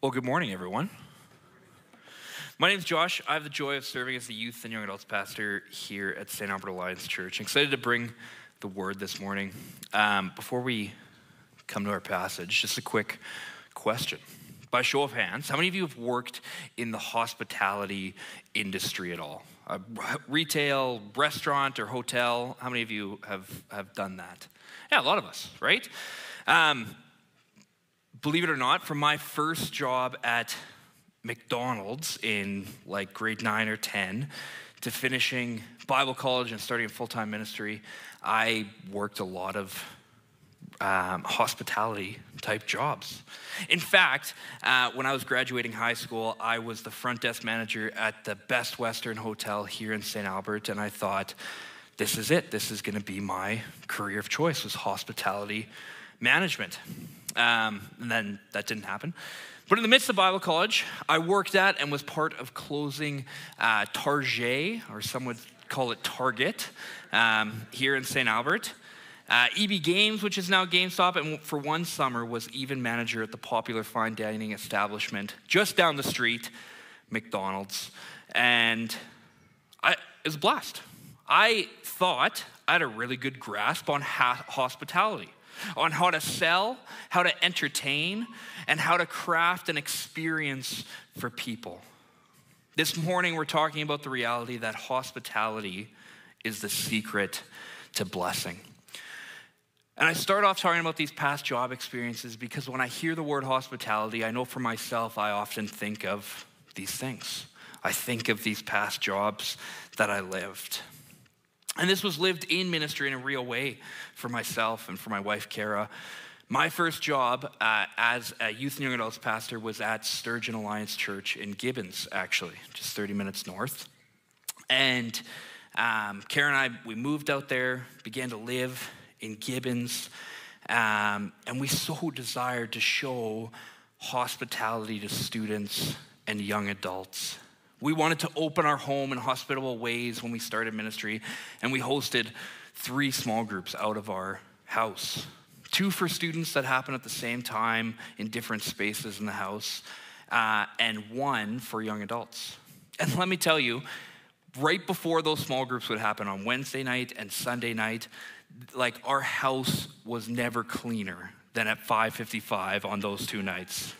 Well, good morning, everyone. My name's Josh. I have the joy of serving as the youth and young adults pastor here at St. Albert Alliance Church. I'm excited to bring the word this morning. Before we come to our passage, just a quick question. By show of hands, how many of you have worked in the hospitality industry at all? Retail, restaurant, or hotel? How many of you have done that? Yeah, a lot of us, right? Believe it or not, from my first job at McDonald's in like grade 9 or 10 to finishing Bible college and starting a full-time ministry, I worked a lot of hospitality type jobs. In fact, when I was graduating high school, I was the front desk manager at the Best Western Hotel here in St. Albert, and I thought, this is it. This is going to be my career of choice, was hospitality management. And then that didn't happen. But in the midst of Bible college, I worked at and was part of closing Target, or some would call it Target, here in St. Albert. EB Games, which is now GameStop, and for one summer was even manager at the popular fine dining establishment just down the street, McDonald's. And it was a blast. I thought I had a really good grasp on hospitality, on how to sell, how to entertain, and how to craft an experience for people. This morning, we're talking about the reality that hospitality is the secret to blessing. And I start off talking about these past job experiences because when I hear the word hospitality, I know for myself, I often think of these things. I think of these past jobs that I lived. And this was lived in ministry in a real way for myself and for my wife, Kara. My first job as a youth and young adults pastor was at Sturgeon Alliance Church in Gibbons, actually, just 30 minutes north. And Kara and I, we moved out there, began to live in Gibbons, and we so desired to show hospitality to students and young adults. We wanted to open our home in hospitable ways when we started ministry, and we hosted 3 small groups out of our house. 2 for students that happened at the same time in different spaces in the house, and 1 for young adults. And let me tell you, right before those small groups would happen on Wednesday night and Sunday night, like our house was never cleaner than at 5:55 on those 2 nights.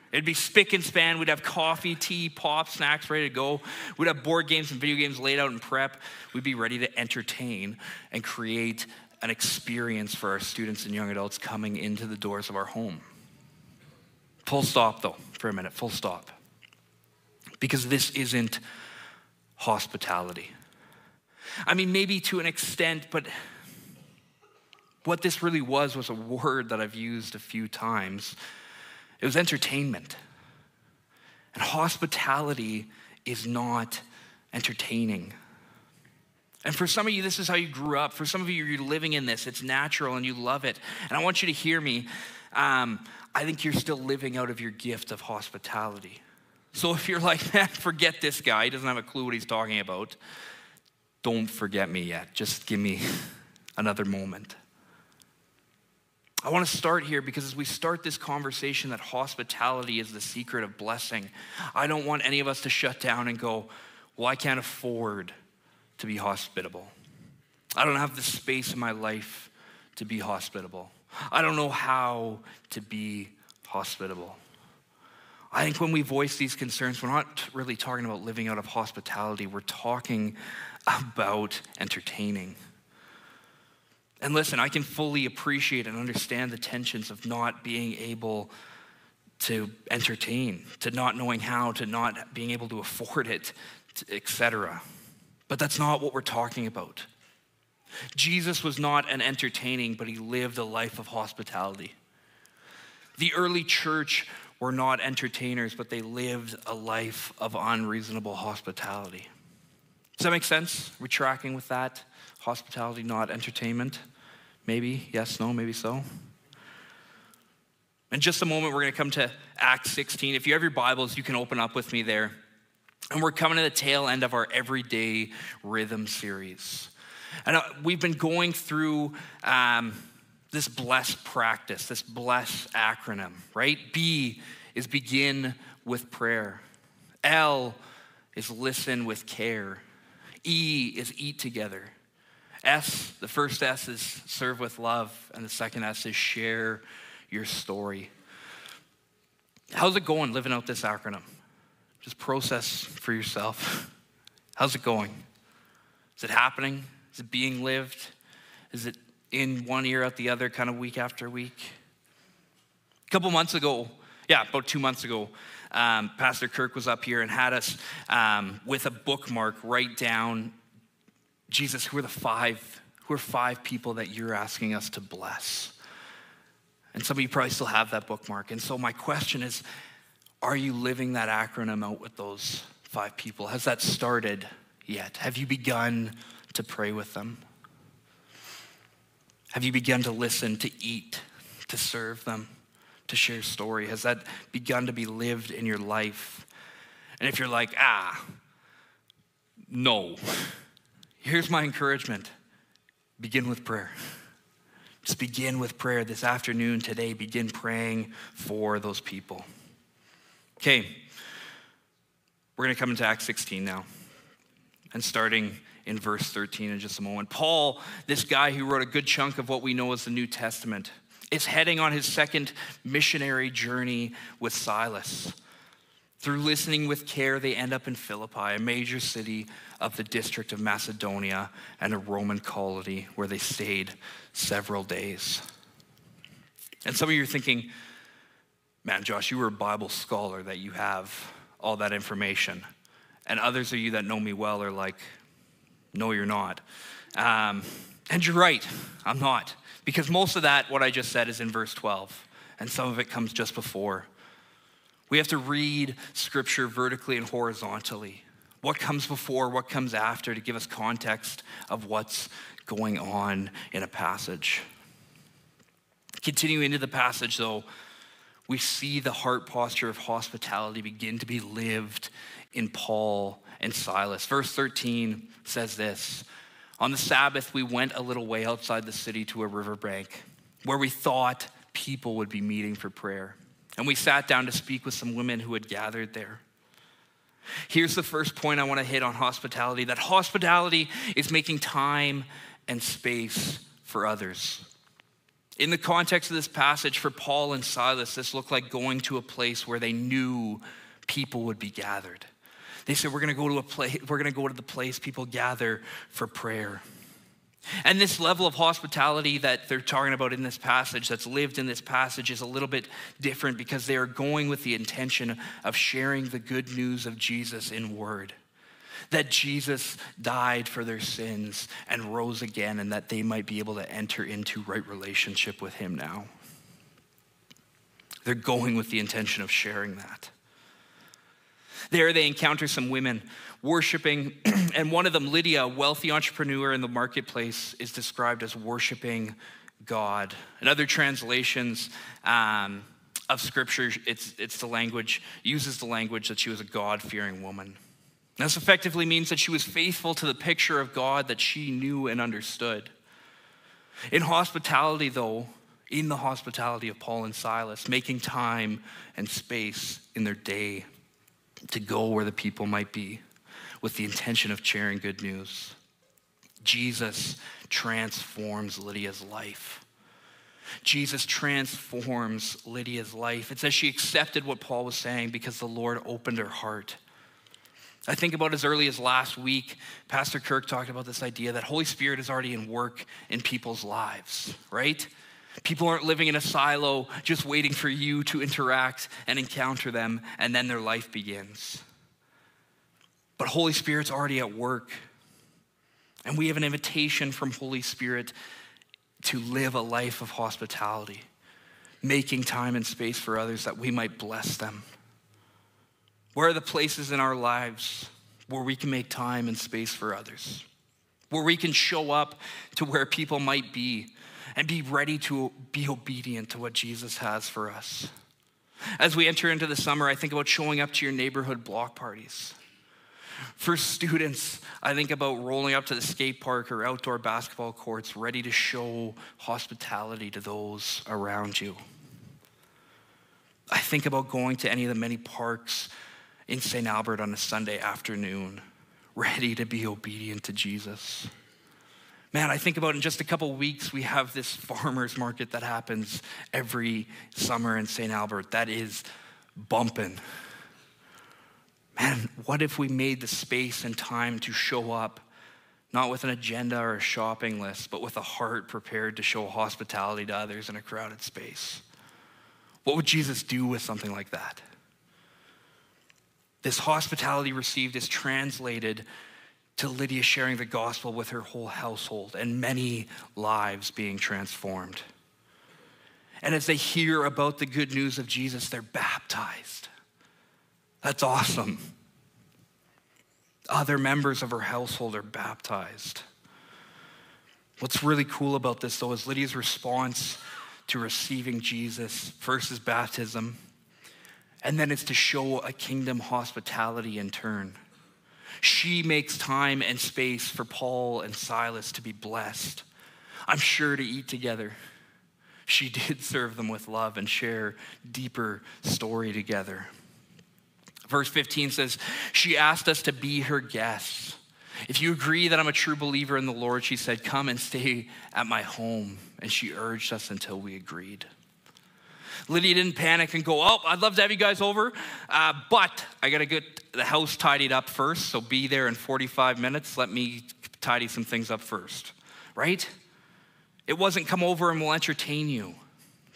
It'd be spick and span. We'd have coffee, tea, pop, snacks ready to go. We'd have board games and video games laid out in prep. We'd be ready to entertain and create an experience for our students and young adults coming into the doors of our home. Full stop, though, for a minute. Full stop. Because this isn't hospitality. I mean, maybe to an extent, but what this really was a word that I've used a few times. It was entertainment. And hospitality is not entertaining. And for some of you, this is how you grew up. For some of you, you're living in this. It's natural and you love it. And I want you to hear me. I think you're still living out of your gift of hospitality. So if you're like, man, forget this guy. He doesn't have a clue what he's talking about. Don't forget me yet. Just give me another moment. I want to start here because as we start this conversation that hospitality is the secret of blessing, I don't want any of us to shut down and go, well, I can't afford to be hospitable. I don't have the space in my life to be hospitable. I don't know how to be hospitable. I think when we voice these concerns, we're not really talking about living out of hospitality. We're talking about entertaining. And listen, I can fully appreciate and understand the tensions of not being able to entertain, to not knowing how, to not being able to afford it, etc. But that's not what we're talking about. Jesus was not an entertaining, but he lived a life of hospitality. The early church were not entertainers, but they lived a life of unreasonable hospitality. Does that make sense? We're tracking with that? Hospitality, not entertainment? Maybe, yes, no, maybe so. In just a moment, we're going to come to Acts 16. If you have your Bibles, you can open up with me there. And we're coming to the tail end of our Everyday Rhythm series. And we've been going through this B.L.E.S.S practice, this B.L.E.S.S acronym, right? B is begin with prayer. L is listen with care. E is eat together. S, the first S is serve with love, and the second S is share your story. How's it going living out this acronym? Just process for yourself. How's it going? Is it happening? Is it being lived? Is it in one ear out the other kind of week after week? A couple months ago, about 2 months ago, Pastor Kirk was up here and had us with a bookmark write down, Jesus, who are five people that you're asking us to bless? And some of you probably still have that bookmark. And so my question is, are you living that acronym out with those 5 people? Has that started yet? Have you begun to pray with them? Have you begun to listen, to eat, to serve them, to share story? Has that begun to be lived in your life? And if you're like, no, here's my encouragement. Begin with prayer. Just begin with prayer this afternoon, today. Begin praying for those people. Okay, we're going to come into Acts 16 now, and starting in verse 13 in just a moment. Paul, this guy who wrote a good chunk of what we know as the New Testament, is heading on his second missionary journey with Silas. Through listening with care, they end up in Philippi, a major city of the district of Macedonia and a Roman colony where they stayed several days. And some of you are thinking, man, Josh, you were a Bible scholar that you have all that information. And others of you that know me well are like, no, you're not. And you're right, I'm not. Because most of that, what I just said, is in verse 12. And some of it comes just before. We have to read scripture vertically and horizontally. What comes before, what comes after, to give us context of what's going on in a passage. Continuing into the passage, though, we see the heart posture of hospitality begin to be lived in Paul and Silas. Verse 13 says this: on the Sabbath, we went a little way outside the city to a riverbank where we thought people would be meeting for prayer. And we sat down to speak with some women who had gathered there. Here's the first point I want to hit on hospitality, that hospitality is making time and space for others. In the context of this passage, for Paul and Silas, this looked like going to a place where they knew people would be gathered. They said, we're going to go to the place people gather for prayer. And this level of hospitality that they're talking about in this passage, that's lived in this passage, is a little bit different because they are going with the intention of sharing the good news of Jesus in word. That Jesus died for their sins and rose again, and that they might be able to enter into right relationship with him now. They're going with the intention of sharing that. There they encounter some women worshiping, and one of them, Lydia, a wealthy entrepreneur in the marketplace, is described as worshiping God. In other translations of scripture, it's the language, uses the language that she was a God-fearing woman. This effectively means that she was faithful to the picture of God that she knew and understood. In hospitality, though, in the hospitality of Paul and Silas, making time and space in their day to go where the people might be with the intention of sharing good news. Jesus transforms Lydia's life. Jesus transforms Lydia's life. It says she accepted what Paul was saying because the Lord opened her heart. I think about as early as last week, Pastor Kirk talked about this idea that Holy Spirit is already in work in people's lives, right? People aren't living in a silo just waiting for you to interact and encounter them, and then their life begins. But Holy Spirit's already at work. And we have an invitation from Holy Spirit to live a life of hospitality, making time and space for others that we might bless them. Where are the places in our lives where we can make time and space for others? Where we can show up to where people might be and be ready to be obedient to what Jesus has for us. As we enter into the summer, I think about showing up to your neighborhood block parties. For students, I think about rolling up to the skate park or outdoor basketball courts, ready to show hospitality to those around you. I think about going to any of the many parks in St. Albert on a Sunday afternoon, ready to be obedient to Jesus. Man, I think about in just a couple weeks, we have this farmer's market that happens every summer in St. Albert. That is bumping. Man, what if we made the space and time to show up, not with an agenda or a shopping list, but with a heart prepared to show hospitality to others in a crowded space? What would Jesus do with something like that? This hospitality received is translated to Lydia sharing the gospel with her whole household and many lives being transformed. And as they hear about the good news of Jesus, they're baptized. That's awesome. Other members of her household are baptized. What's really cool about this, though, is Lydia's response to receiving Jesus. First is baptism, and then it's to show a kingdom hospitality in turn. She makes time and space for Paul and Silas to be blessed. I'm sure to eat together. She did serve them with love and share deeper story together. Verse 15 says, she asked us to be her guests. If you agree that I'm a true believer in the Lord, she said, come and stay at my home. And she urged us until we agreed. Lydia didn't panic and go, oh, I'd love to have you guys over, but I got to get the house tidied up first, so be there in 45 minutes. Let me tidy some things up first, right? It wasn't come over and we'll entertain you,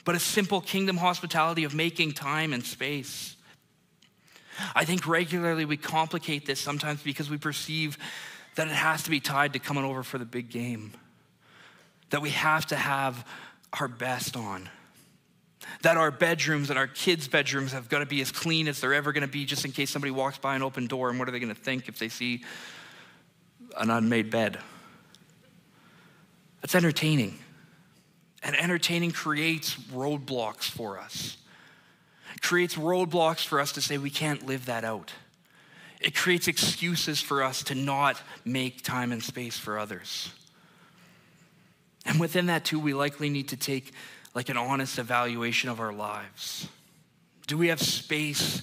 but a simple kingdom hospitality of making time and space. I think regularly we complicate this sometimes because we perceive that it has to be tied to coming over for the big game, that we have to have our best on, that our bedrooms and our kids' bedrooms have got to be as clean as they're ever going to be just in case somebody walks by an open door, and what are they going to think if they see an unmade bed? That's entertaining. And entertaining creates roadblocks for us. It creates roadblocks for us to say we can't live that out. It creates excuses for us to not make time and space for others. And within that too, we likely need to take like an honest evaluation of our lives. Do we have space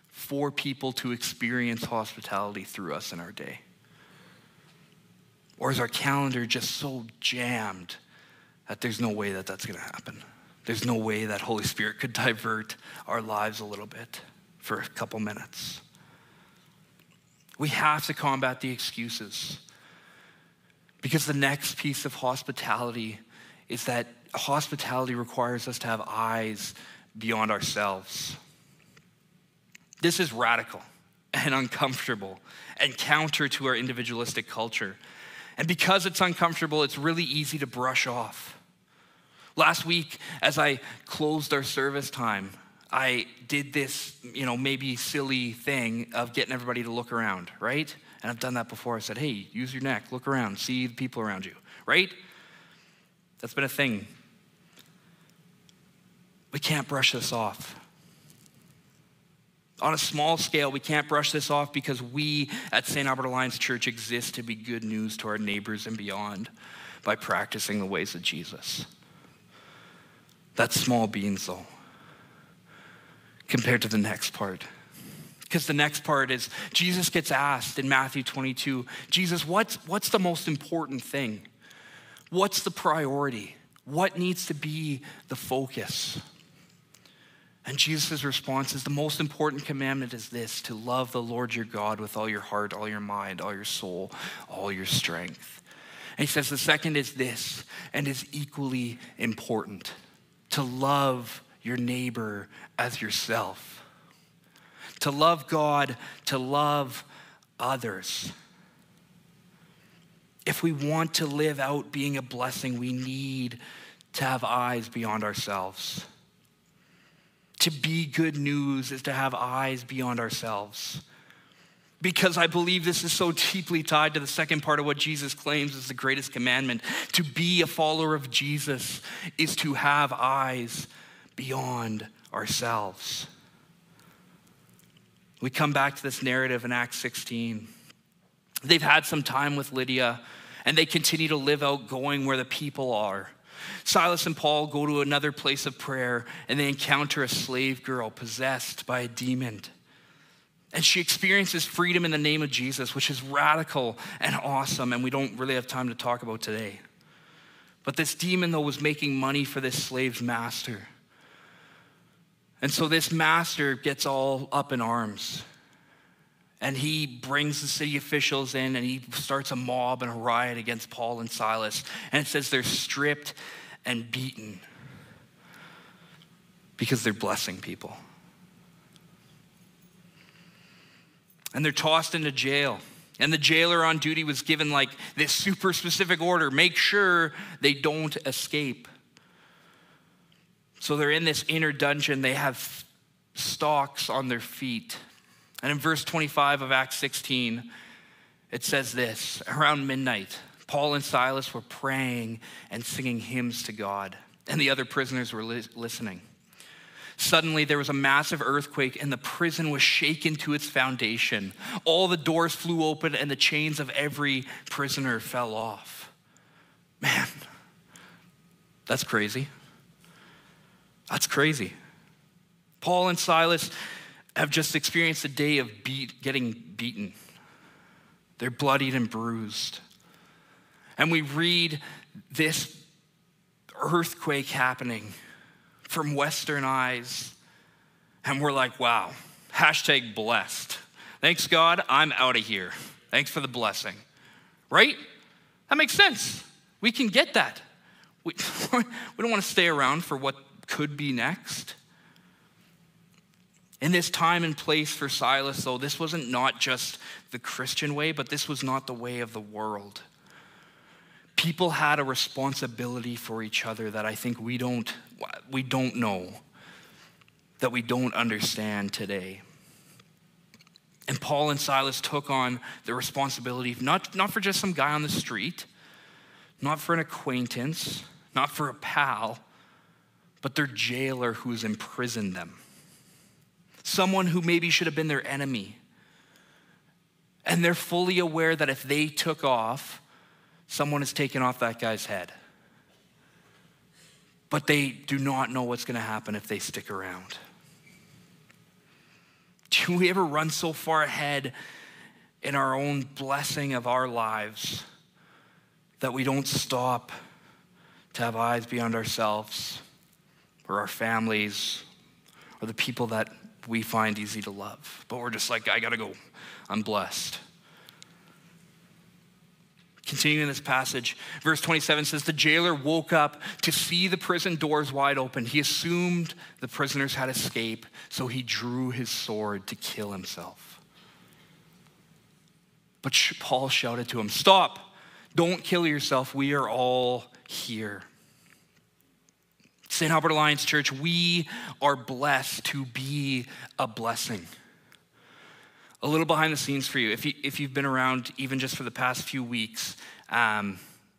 for people to experience hospitality through us in our day? Or is our calendar just so jammed that there's no way that that's going to happen? There's no way that Holy Spirit could divert our lives a little bit for a couple minutes. We have to combat the excuses, because the next piece of hospitality is that hospitality requires us to have eyes beyond ourselves. This is radical and uncomfortable and counter to our individualistic culture. And because it's uncomfortable, it's really easy to brush off. Last week, as I closed our service time, I did this, maybe silly thing of getting everybody to look around, right? And I've done that before. I said, hey, use your neck, look around, see the people around you, right? That's been a thing. We can't brush this off. On a small scale, we can't brush this off because we at St. Albert Alliance Church exist to be good news to our neighbors and beyond by practicing the ways of Jesus. That's small beans, though, compared to the next part. Because the next part is Jesus gets asked in Matthew 22, Jesus, what's the most important thing? What's the priority? What needs to be the focus? And Jesus' response is the most important commandment is this, to love the Lord your God with all your heart, all your mind, all your soul, all your strength. And he says the second is this, and is equally important, to love your neighbor as yourself. To love God, to love others. If we want to live out being a blessing, we need to have eyes beyond ourselves. To be good news is to have eyes beyond ourselves. Because I believe this is so deeply tied to the second part of what Jesus claims is the greatest commandment. To be a follower of Jesus is to have eyes beyond ourselves. We come back to this narrative in Acts 16. They've had some time with Lydia, and they continue to live out going where the people are. Silas and Paul go to another place of prayer, and they encounter a slave girl possessed by a demon. And she experiences freedom in the name of Jesus, which is radical and awesome, and we don't really have time to talk about today. But this demon, though, was making money for this slave's master. And so this master gets all up in arms. And he brings the city officials in, and he starts a mob and a riot against Paul and Silas. And it says they're stripped and beaten because they're blessing people. And they're tossed into jail. And the jailer on duty was given like this super specific order: make sure they don't escape. So they're in this inner dungeon. They have stocks on their feet. And in verse 25 of Acts 16, it says this: around midnight, Paul and Silas were praying and singing hymns to God, and the other prisoners were listening. Suddenly, there was a massive earthquake, and the prison was shaken to its foundation. All the doors flew open, and the chains of every prisoner fell off. Man, that's crazy. That's crazy. Paul and Silas have just experienced a day of getting beaten. They're bloodied and bruised. And we read this earthquake happening from Western eyes, and we're like, wow, hashtag blessed. Thanks, God, I'm out of here. Thanks for the blessing. Right? That makes sense. We can get that. We don't want to stay around for what could be next. In this time and place for Silas, though, this wasn't not just the Christian way, but this was not the way of the world. People had a responsibility for each other that I think we don't know, that we don't understand today. And Paul and Silas took on the responsibility, not for just some guy on the street, not for an acquaintance, not for a pal, but their jailer who's imprisoned them. Someone who maybe should have been their enemy. And they're fully aware that if they took off, someone has taken off that guy's head. But they do not know what's going to happen if they stick around. Do we ever run so far ahead in our own blessing of our lives that we don't stop to have eyes beyond ourselves or our families or the people that we find easy to love? But we're just like, I gotta go. I'm blessed. Continuing this passage, verse 27 says, the jailer woke up to see the prison doors wide open. He assumed the prisoners had escaped, so he drew his sword to kill himself. But Paul shouted to him, stop, don't kill yourself. We are all here. St. Albert Alliance Church, we are blessed to be a blessing. A little behind the scenes for you. If you've been around even just for the past few weeks,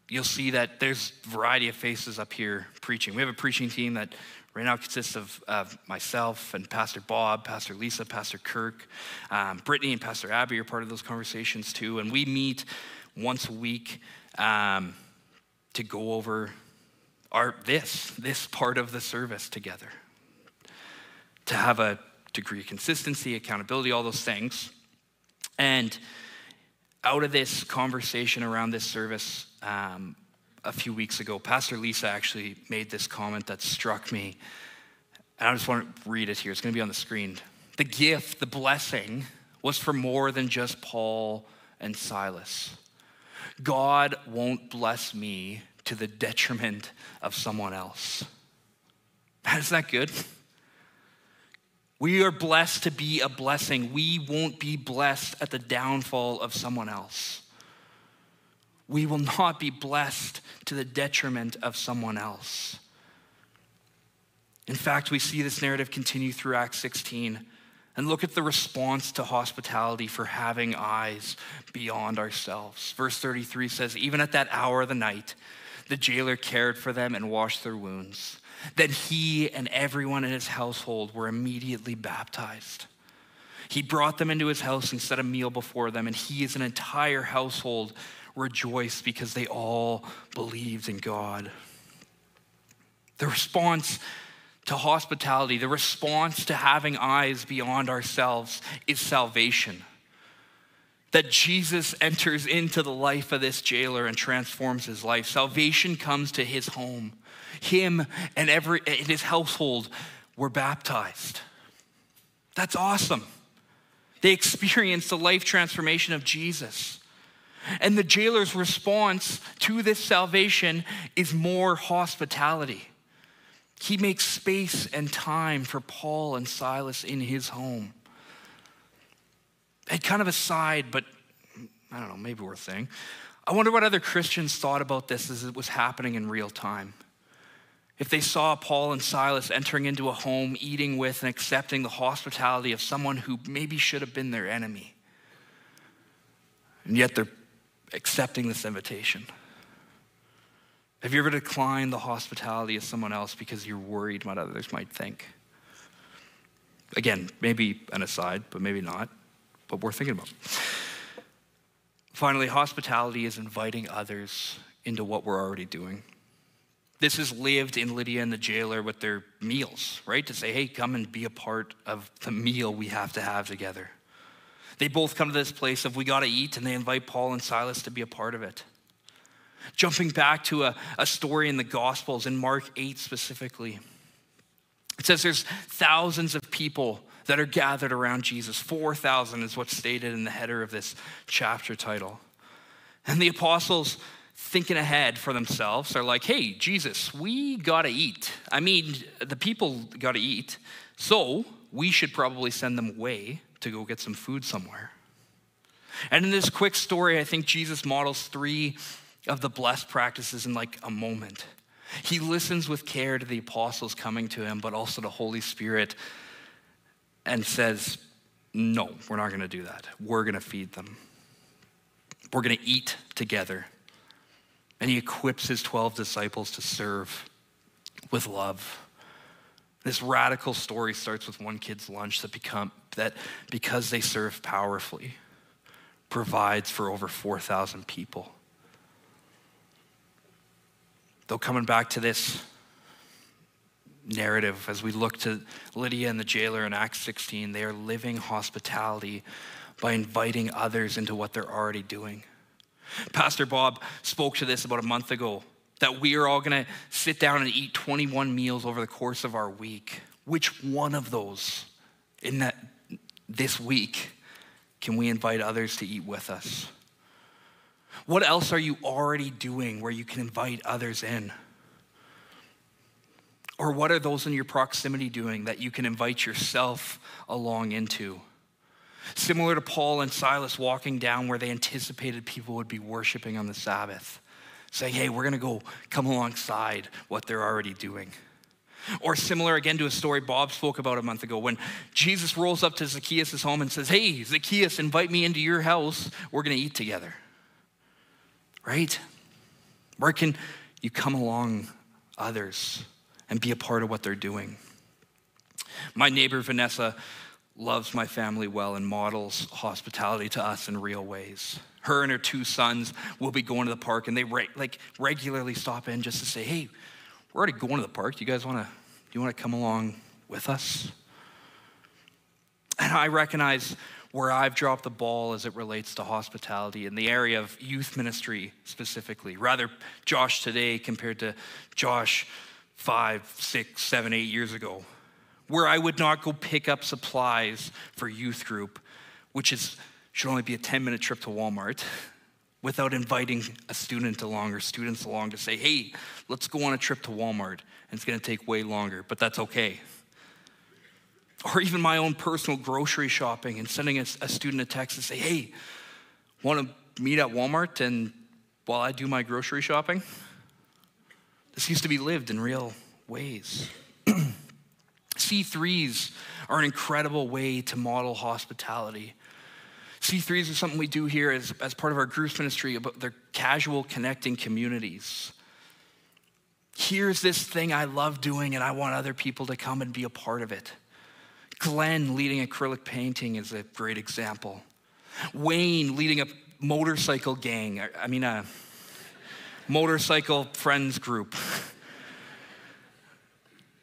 you'll see that there's a variety of faces up here preaching. We have a preaching team that right now consists of myself and Pastor Bob, Pastor Lisa, Pastor Kirk, Brittany and Pastor Abby are part of those conversations too. And we meet once a week to go over this part of the service together, to have a degree of consistency, accountability, all those things. And out of this conversation around this service a few weeks ago, Pastor Lisa actually made this comment that struck me. And I just want to read it here. It's going to be on the screen. The gift, the blessing, was for more than just Paul and Silas. God won't bless me to the detriment of someone else. Isn't that good? We are blessed to be a blessing. We won't be blessed at the downfall of someone else. We will not be blessed to the detriment of someone else. In fact, we see this narrative continue through Acts 16. And look at the response to hospitality for having eyes beyond ourselves. Verse 33 says, even at that hour of the night, the jailer cared for them and washed their wounds. Then he and everyone in his household were immediately baptized. He brought them into his house and set a meal before them, and he as an entire household rejoiced because they all believed in God. The response to hospitality, the response to having eyes beyond ourselves is salvation. That Jesus enters into the life of this jailer and transforms his life. Salvation comes to his home. Him and his household were baptized. That's awesome. They experienced the life transformation of Jesus. And the jailer's response to this salvation is more hospitality. He makes space and time for Paul and Silas in his home. And kind of aside, but I don't know, maybe worth saying, I wonder what other Christians thought about this as it was happening in real time. If they saw Paul and Silas entering into a home, eating with and accepting the hospitality of someone who maybe should have been their enemy. And yet they're accepting this invitation. Have you ever declined the hospitality of someone else because you're worried what others might think? Again, maybe an aside, but maybe not, but worth thinking about. Finally, hospitality is inviting others into what we're already doing. This is lived in Lydia and the jailer with their meals, right? To say, hey, come and be a part of the meal we have to have together. They both come to this place of we got to eat, and they invite Paul and Silas to be a part of it. Jumping back to a story in the Gospels, in Mark 8 specifically, it says there's thousands of people that are gathered around Jesus. 4,000 is what's stated in the header of this chapter title. And the apostles, thinking ahead for themselves, are like, hey, Jesus, we got to eat. I mean, the people got to eat, so we should probably send them away to go get some food somewhere. And in this quick story, I think Jesus models 3 of the blessed practices in like a moment. He listens with care to the apostles coming to him, but also the Holy Spirit, and says, no, we're not going to do that. We're going to feed them. We're going to eat together. And he equips his 12 disciples to serve with love. This radical story starts with one kid's lunch that because they serve powerfully, provides for over 4,000 people. Though coming back to this narrative, as we look to Lydia and the jailer in Acts 16, they are living hospitality by inviting others into what they're already doing. Pastor Bob spoke to this about a month ago, that we are all going to sit down and eat 21 meals over the course of our week. Which one of those in this week can we invite others to eat with us? What else are you already doing where you can invite others in? Or what are those in your proximity doing that you can invite yourself along into? Similar to Paul and Silas walking down where they anticipated people would be worshiping on the Sabbath, saying, hey, we're going to go come alongside what they're already doing. Or similar again to a story Bob spoke about a month ago when Jesus rolls up to Zacchaeus' home and says, hey, Zacchaeus, invite me into your house. We're going to eat together. Right? Where can you come along others and be a part of what they're doing? My neighbor Vanessa loves my family well and models hospitality to us in real ways. Her and her 2 sons will be going to the park, and they regularly stop in just to say, hey, we're already going to the park. Do you want to come along with us? And I recognize where I've dropped the ball as it relates to hospitality in the area of youth ministry specifically. Rather, Josh today compared to Josh 5, 6, 7, 8 years ago, where I would not go pick up supplies for youth group, which should only be a 10-minute trip to Walmart, without inviting a student along or students along to say, hey, let's go on a trip to Walmart. And it's going to take way longer, but that's okay. Or even my own personal grocery shopping and sending a student a text to say, hey, want to meet at Walmart and while I do my grocery shopping? This used to be lived in real ways. C3s are an incredible way to model hospitality. C3s are something we do here as part of our groups ministry, about their casual connecting communities. Here's this thing I love doing and I want other people to come and be a part of it. Glenn leading acrylic painting is a great example. Wayne leading a motorcycle gang, a motorcycle friends group.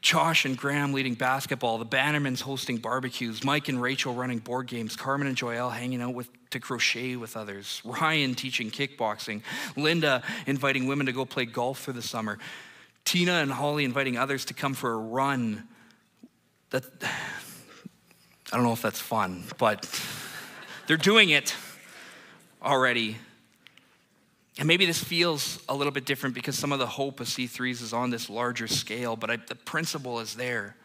Josh and Graham leading basketball, the Bannermans hosting barbecues, Mike and Rachel running board games, Carmen and Joelle hanging out to crochet with others, Ryan teaching kickboxing, Linda inviting women to go play golf for the summer, Tina and Holly inviting others to come for a run. I don't know if that's fun, but they're doing it already. And maybe this feels a little bit different because some of the hope of C3s is on this larger scale, but the principle is there.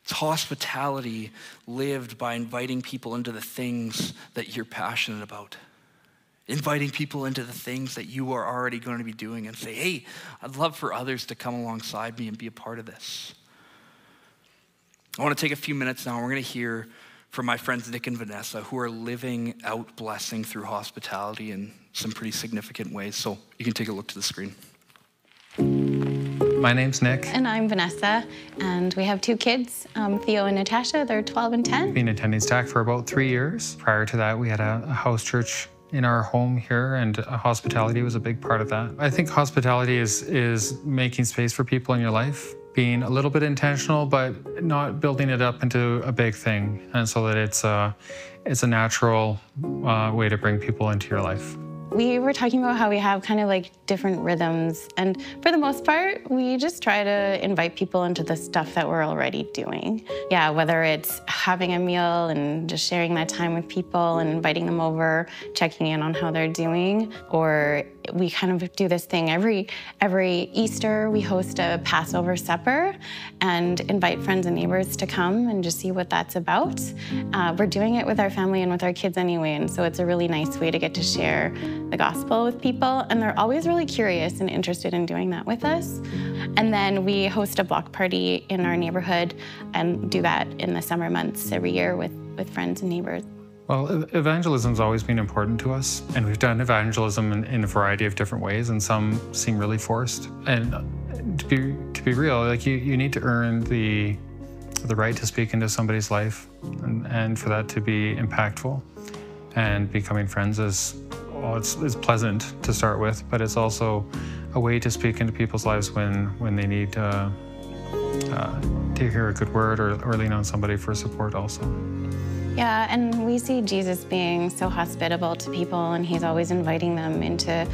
It's hospitality lived by inviting people into the things that you're passionate about. Inviting people into the things that you are already going to be doing and say, hey, I'd love for others to come alongside me and be a part of this. I want to take a few minutes now. We're going to hear from my friends Nick and Vanessa, who are living out blessing through hospitality in some pretty significant ways. So you can take a look to the screen. My name's Nick. And I'm Vanessa, and we have 2 kids, Theo and Natasha. They're 12 and 10. Been attending STAC for about 3 years. Prior to that, we had a house church in our home here, and hospitality was a big part of that. I think hospitality is making space for people in your life, being a little bit intentional, but not building it up into a big thing, and so that it's a natural way to bring people into your life. We were talking about how we have kind of like different rhythms, and for the most part, we just try to invite people into the stuff that we're already doing. Yeah, whether it's having a meal and just sharing that time with people and inviting them over, checking in on how they're doing, or we kind of do this thing every Easter. We host a Passover supper and invite friends and neighbors to come and just see what that's about. We're doing it with our family and with our kids anyway, and so it's a really nice way to get to share the gospel with people, and they're always really curious and interested in doing that with us. And then we host a block party in our neighborhood and do that in the summer months every year with friends and neighbors. Well, evangelism's always been important to us, and we've done evangelism in a variety of different ways, and some seem really forced. And to be real, like you need to earn the right to speak into somebody's life, and for that to be impactful. And becoming friends is pleasant to start with, but it's also a way to speak into people's lives when they need to hear a good word or lean on somebody for support also. Yeah, and we see Jesus being so hospitable to people, and he's always inviting them into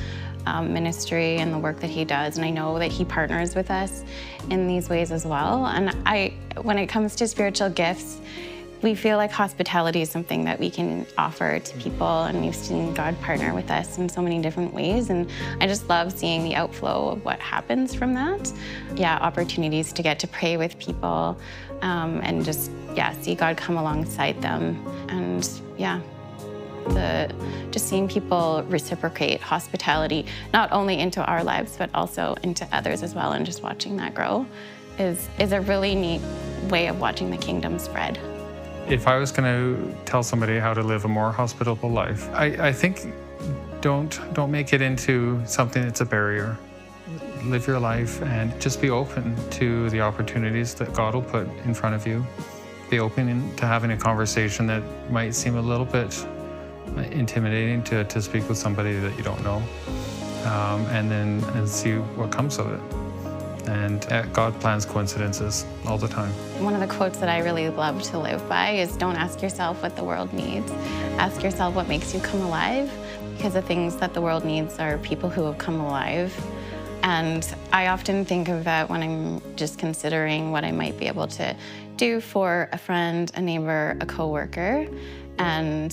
ministry and the work that he does. And I know that he partners with us in these ways as well. And when it comes to spiritual gifts, we feel like hospitality is something that we can offer to people, and we've seen God partner with us in so many different ways, and I just love seeing the outflow of what happens from that. Yeah, opportunities to get to pray with people, and just, see God come alongside them, and just seeing people reciprocate hospitality, not only into our lives, but also into others as well, and just watching that grow is a really neat way of watching the kingdom spread. If I was going to tell somebody how to live a more hospitable life, I think don't make it into something that's a barrier. Live your life and just be open to the opportunities that God will put in front of you. Be open to having a conversation that might seem a little bit intimidating to speak with somebody that you don't know, and see what comes of it. And God plans coincidences all the time. One of the quotes that I really love to live by is, don't ask yourself what the world needs. Ask yourself what makes you come alive, because the things that the world needs are people who have come alive. And I often think of that when I'm just considering what I might be able to do for a friend, a neighbor, a coworker. And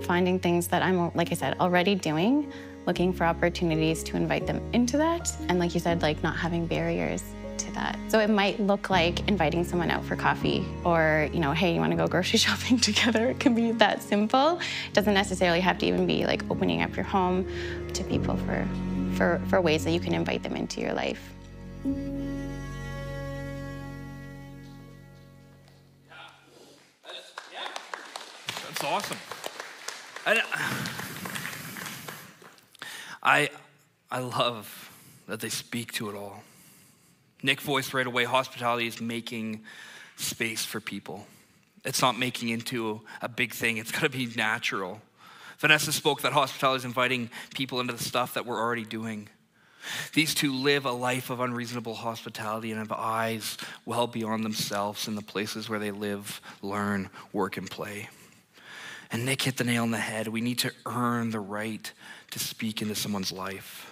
finding things that I'm, like I said, already doing, looking for opportunities to invite them into that. And like you said, like not having barriers to that. So it might look like inviting someone out for coffee, or, hey, you want to go grocery shopping together? It can be that simple. It doesn't necessarily have to even be like opening up your home to people for ways that you can invite them into your life. That's awesome. I love that they speak to it all. Nick voiced right away, hospitality is making space for people. It's not making into a big thing. It's got to be natural. Vanessa spoke that hospitality is inviting people into the stuff that we're already doing. These two live a life of unreasonable hospitality and have eyes well beyond themselves in the places where they live, learn, work, and play. And Nick hit the nail on the head. We need to earn the right to speak into someone's life.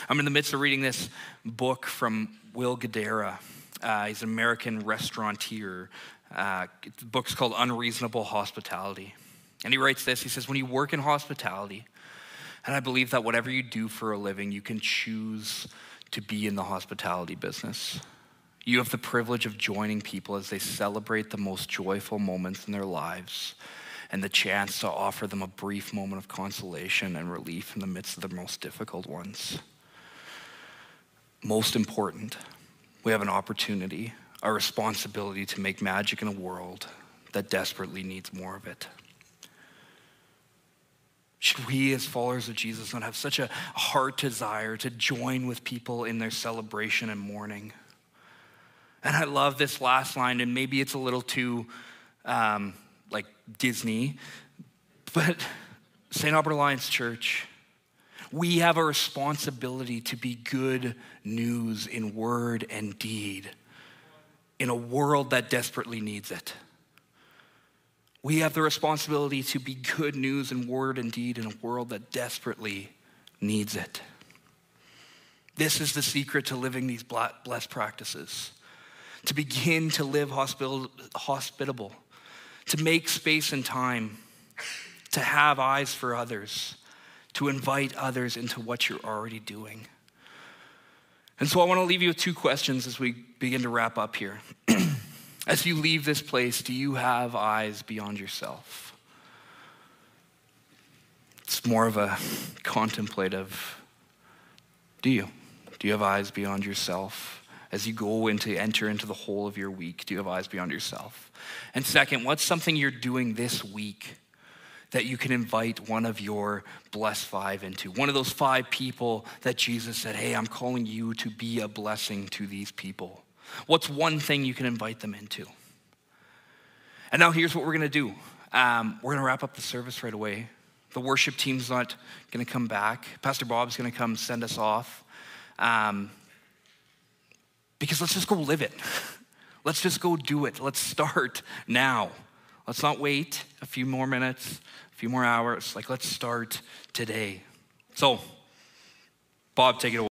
I'm in the midst of reading this book from Will Guidara. He's an American restaurateur. The book's called Unreasonable Hospitality. And he writes this, he says, when you work in hospitality, and I believe that whatever you do for a living, you can choose to be in the hospitality business. You have the privilege of joining people as they celebrate the most joyful moments in their lives and the chance to offer them a brief moment of consolation and relief in the midst of the most difficult ones. Most important, we have an opportunity, a responsibility to make magic in a world that desperately needs more of it. Should we as followers of Jesus not have such a heart desire to join with people in their celebration and mourning? And I love this last line, and maybe it's a little too like Disney, but St. Albert Alliance Church, we have a responsibility to be good news in word and deed in a world that desperately needs it. We have the responsibility to be good news in word and deed in a world that desperately needs it. This is the secret to living these blessed practices. To begin to live hospitable, to make space and time, to have eyes for others, to invite others into what you're already doing. And so I want to leave you with two questions as we begin to wrap up here. As you leave this place, do you have eyes beyond yourself? It's more of a contemplative, do you? Do you have eyes beyond yourself? As you go enter into the whole of your week, do you have eyes beyond yourself? And second, what's something you're doing this week that you can invite one of your blessed five into? One of those 5 people that Jesus said, hey, I'm calling you to be a blessing to these people. What's one thing you can invite them into? And now here's what we're going to do. We're going to wrap up the service right away. The worship team's not going to come back. Pastor Bob's going to come send us off. Because let's just go live it. Let's just go do it. Let's start now. Let's not wait a few more minutes, a few more hours. Let's start today. So, Bob, take it away.